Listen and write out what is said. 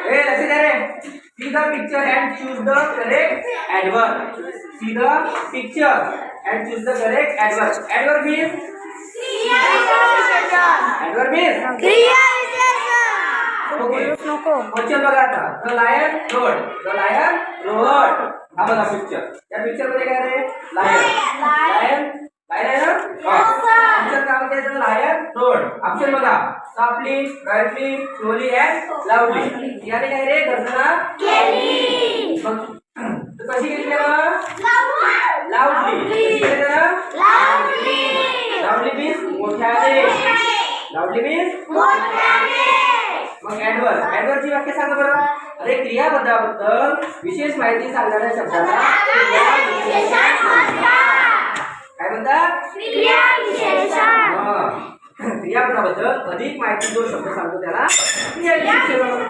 ए लक्ष द्या रे. See the picture and choose the correct adverb. See the picture and choose the correct adverb. Adverb means adverb means क्रिया विशेषण. okay. नको. Question बघा आता. The lion roared. The lion roared. हा बघा picture. या पिक्चर मध्ये काय रे? लायन. लायन लायन आहे ना? पिक्चर काय म्हणते? The lion roared. ऑप्शन बघा. Softly, brightly, slowly and loudly. याने काय रे? गर्जना केली. तर कशी केली त्याला? लाऊडली. कशी केली त्याला? लावली. लाऊडली मीन्स मोठ्याने. लाऊडली मीन्स मोठ्याने. मग ऍडवर्ब. ऍडवर्बची वाक्य सांगा बरं. अरे क्रियापदाबद्दल विशेष माहिती सांगणाऱ्या शब्दाला क्रिया विशेषण म्हणतात. काय म्हणतात? क्रिया विशेषण. क्रियापदाबद्दल अधिक माहिती जो शब्द सांगतो त्याला क्रिया विशेषण.